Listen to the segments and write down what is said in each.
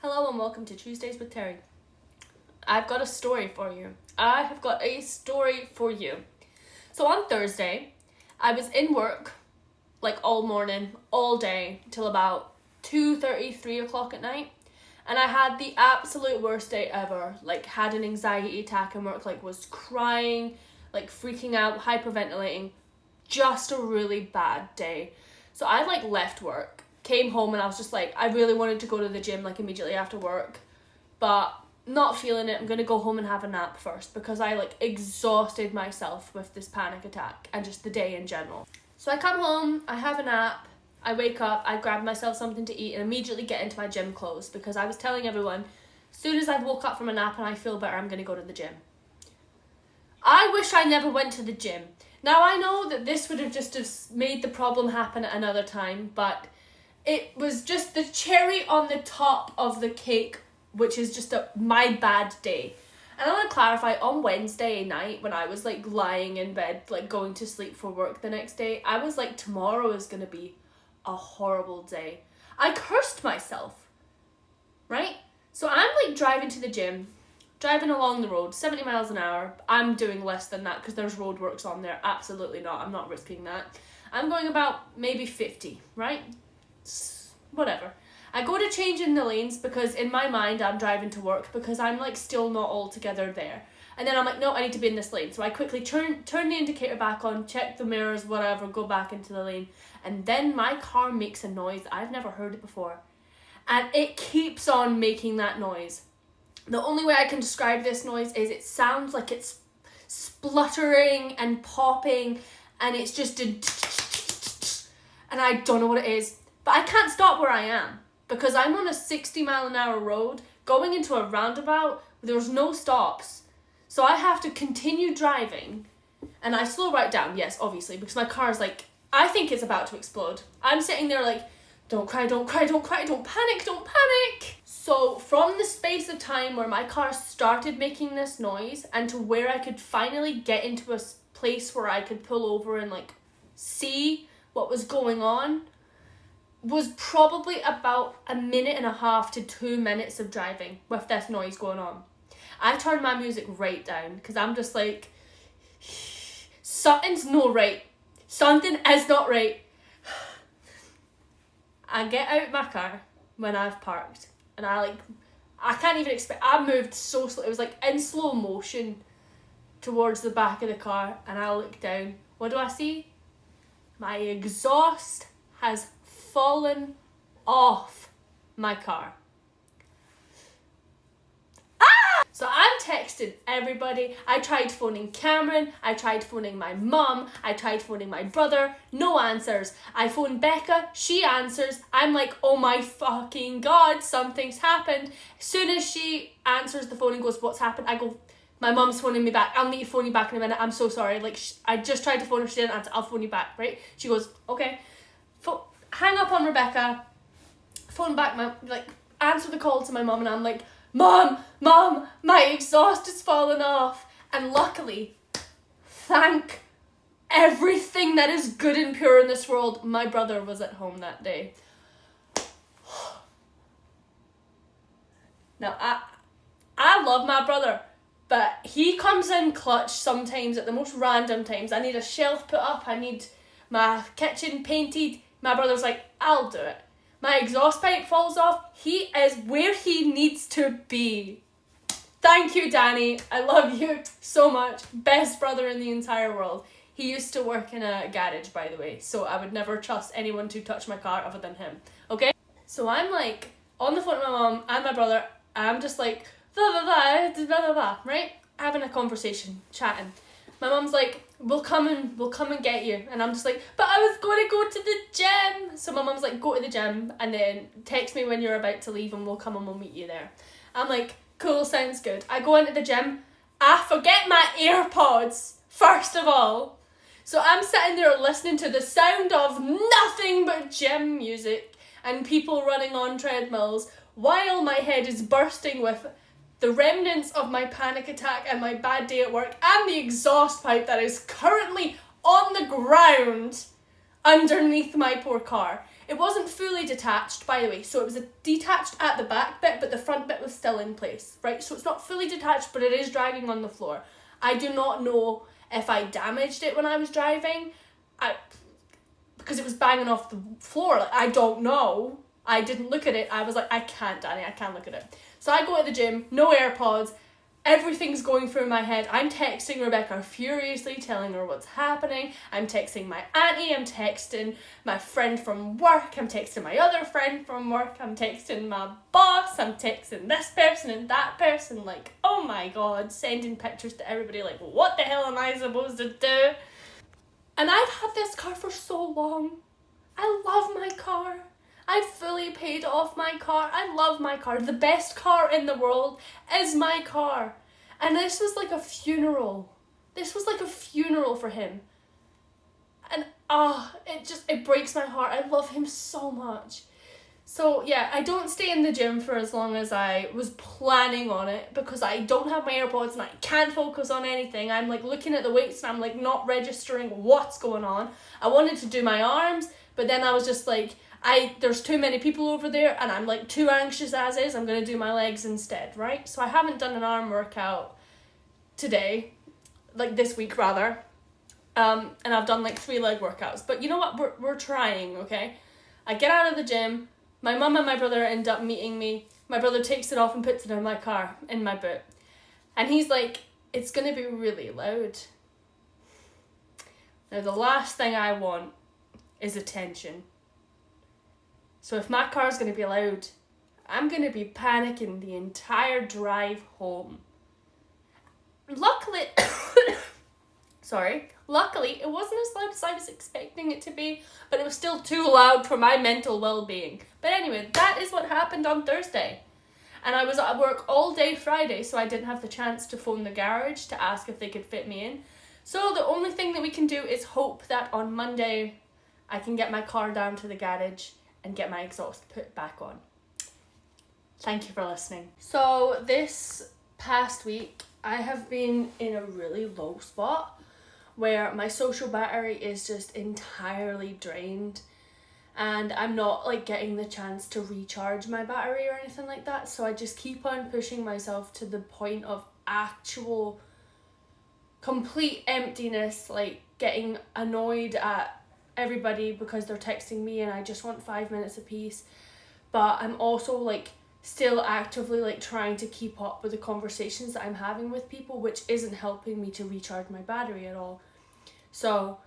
Hello and welcome to Tuesdays with Terry. I've got a story for you. I have got a story for you. So on Thursday, I was in work like all morning, all day, till about 2:30, 3 o'clock at night. And I had the absolute worst day ever. Like, had an anxiety attack in work, like was crying, like freaking out, hyperventilating. Just a really bad day. So I left work, came home, and I was just like, I really wanted to go to the gym like immediately after work, but not feeling it. I'm gonna go home and have a nap first because I exhausted myself with this panic attack and just the day in general. So I come home, I have a nap, I wake up, I grab myself something to eat and immediately get into my gym clothes because I was telling everyone, as soon as I woke up from a nap and I feel better, I'm gonna go to the gym. I wish I never went to the gym. Now I know that this would have just made the problem happen at another time, but it was just the cherry on the top of the cake, which is just my bad day. And I want to clarify, on Wednesday night when I was lying in bed, going to sleep for work the next day, I was like, tomorrow is going to be a horrible day. I cursed myself, right? So I'm driving to the gym, driving along the road, 70 miles an hour. I'm doing less than that because there's roadworks on there. Absolutely not. I'm not risking that. I'm going about maybe 50, right? Whatever. I go to change in the lanes because in my mind I'm driving to work because I'm still not all together there. And then I'm like, no, I need to be in this lane. So I quickly turn the indicator back on, check the mirrors, whatever, go back into the lane. And then my car makes a noise. I've never heard it before. And it keeps on making that noise. The only way I can describe this noise is it sounds like it's spluttering and popping, and it's just and I don't know what it is. But I can't stop where I am because I'm on a 60-mile-an-hour road going into a roundabout. There's no stops. So I have to continue driving, and I slow right down, yes, obviously, because my car's I think it's about to explode. I'm sitting there don't cry, don't cry, don't cry, don't panic, don't panic. So from the space of time where my car started making this noise and to where I could finally get into a place where I could pull over and see what was going on was probably about 1.5 to 2 minutes of driving with this noise going on. I turned my music right down because I'm just something's not right. Something is not right. I get out my car when I've parked and I can't even expect, I moved so slow. It was in slow motion towards the back of the car, and I look down. What do I see? My exhaust has fallen off my car. So I'm texting everybody. I tried phoning Cameron. I tried phoning my mum. I tried phoning my brother. No answers. I phoned Becca. She answers. I'm like, oh my fucking God, something's happened. As soon as she answers the phone and goes, what's happened? I go, my mum's phoning me back. I'll need to phone you back in a minute. I'm so sorry. I just tried to phone her. She didn't answer. I'll phone you back, right? She goes, okay. Hang up on Rebecca. Phone back answer the call to my mum, and I'm like, Mom, my exhaust is falling off. And luckily, thank everything that is good and pure in this world, my brother was at home that day. Now, I love my brother, but he comes in clutch sometimes at the most random times. I need a shelf put up, I need my kitchen painted. My brother's like, I'll do it. My exhaust pipe falls off. He is where he needs to be. Thank you, Danny. I love you so much. Best brother in the entire world. He used to work in a garage, by the way, so I would never trust anyone to touch my car other than him. Okay? So I'm on the phone with my mom and my brother. I'm just blah, blah, blah, blah, blah, blah, right? Having a conversation, chatting. My mom's like, we'll come and get you. And I'm just like, but I was going to go to the gym. So my mom's like, go to the gym and then text me when you're about to leave and we'll come and we'll meet you there. I'm like, cool, sounds good. I go into the gym. I forget my AirPods, first of all. So I'm sitting there listening to the sound of nothing but gym music and people running on treadmills while my head is bursting with the remnants of my panic attack and my bad day at work and the exhaust pipe that is currently on the ground underneath my poor car. It wasn't fully detached, by the way, so it was detached at the back bit, but the still in place, right? So it's not fully detached, but it is dragging on the floor. I do not know if I damaged it when I was driving, because it was banging off the floor. Like, I don't know. I didn't look at it. I was like, I can't, Danny, I can't look at it. So I go to the gym, no AirPods, everything's going through my head. I'm texting Rebecca furiously, telling her what's happening. I'm texting my auntie, I'm texting my friend from work, I'm texting my other friend from work, I'm texting my boss, I'm texting this person and that person. Like, oh my God, sending pictures to everybody like, what the hell am I supposed to do? And I've had this car for so long. I love my car. I fully paid off my car. I love my car. The best car in the world is my car. And this was like a funeral. This was like a funeral for him. And it breaks my heart. I love him so much. So yeah, I don't stay in the gym for as long as I was planning on it, because I don't have my AirPods and I can't focus on anything. I'm like looking at the weights and I'm like not registering what's going on. I wanted to do my arms, but then I was just like, there's too many people over there and I'm like too anxious as is. I'm going to do my legs instead, right? So I haven't done an arm workout today, like this week rather. And I've done like 3 leg workouts. But you know what? We're trying, okay? I get out of the gym. My mum and my brother end up meeting me. My brother takes it off and puts it in my car, in my boot. And he's like, it's going to be really loud. Now, the last thing I want is attention. So if my car's going to be loud, I'm going to be panicking the entire drive home. Luckily, luckily it wasn't as loud as I was expecting it to be, but it was still too loud for my mental well-being. But anyway, that is what happened on Thursday. And I was at work all day Friday, so I didn't have the chance to phone the garage to ask if they could fit me in. So the only thing that we can do is hope that on Monday I can get my car down to the garage and get my exhaust put back on. Thank you for listening. So this past week, I have been in a really low spot where my social battery is just entirely drained and I'm not like getting the chance to recharge my battery or anything like that. So I just keep on pushing myself to the point of actual complete emptiness, like getting annoyed at everybody because they're texting me and I just want 5 minutes apiece. But I'm also like still actively like trying to keep up with the conversations that I'm having with people, which isn't helping me to recharge my battery at all. So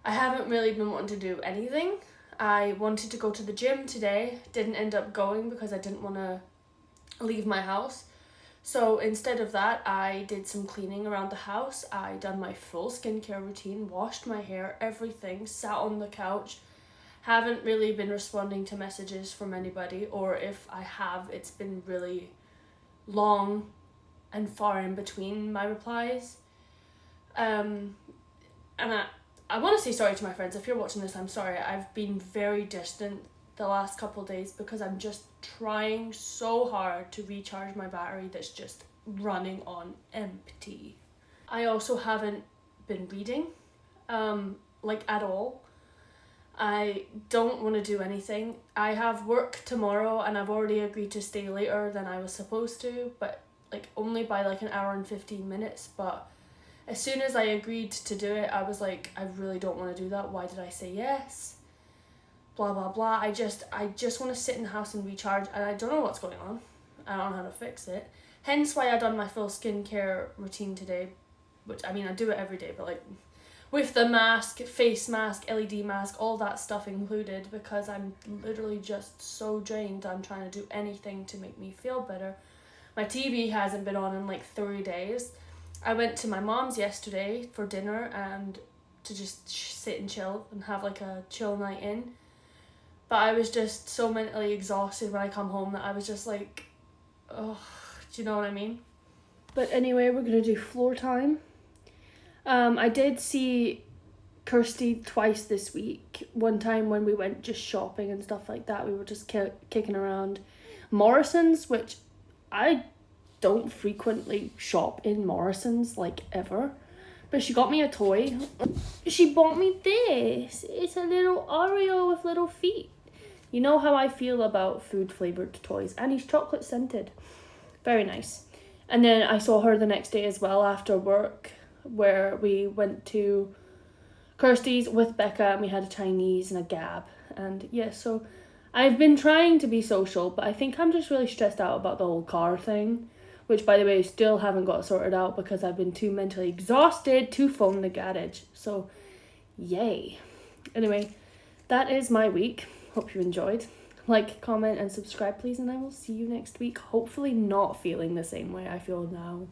I haven't really been wanting to do anything. I wanted to go to the gym today, didn't end up going because I didn't want to leave my house. So instead of that, I did some cleaning around the house. I done my full skincare routine, washed my hair, everything, sat on the couch. Haven't really been responding to messages from anybody, or if I have, it's been really long and far in between my replies. And I want to say sorry to my friends. If you're watching this, I'm sorry. I've been very distant the last couple of days because I'm just trying so hard to recharge my battery that's just running on empty. I also haven't been reading, like at all. I don't want to do anything. I have work tomorrow and I've already agreed to stay later than I was supposed to, but like only by like an hour and 15 minutes. But as soon as I agreed to do it, I was like, I really don't want to do that. Why did I say yes? Blah, blah, blah. I just want to sit in the house and recharge, and I don't know what's going on. I don't know how to fix it. Hence why I done my full skincare routine today, which, I mean, I do it every day, but like with the mask, face mask, LED mask, all that stuff included, because I'm literally just so drained. I'm trying to do anything to make me feel better. My TV hasn't been on in like 3 days. I went to my mom's yesterday for dinner and to just sit and chill and have like a chill night in. But I was just so mentally exhausted when I come home that I was just like, oh, do you know what I mean? But anyway, we're going to do floor time. I did see Kirsty twice this week. One time when we went just shopping and stuff like that. We were just kicking around Morrison's, which I don't frequently shop in Morrison's, like ever. But she got me a toy. She bought me this. It's a little Oreo with little feet. You know how I feel about food flavoured toys. And he's chocolate scented. Very nice. And then I saw her the next day as well after work, where we went to Kirsty's with Becca and we had a Chinese and a Gab. And yeah, so I've been trying to be social, but I think I'm just really stressed out about the whole car thing, which, by the way, still haven't got sorted out because I've been too mentally exhausted to phone the garage. So yay. Anyway, that is my week. Hope you enjoyed. Like, comment, and subscribe, please, and I will see you next week. Hopefully not feeling the same way I feel now.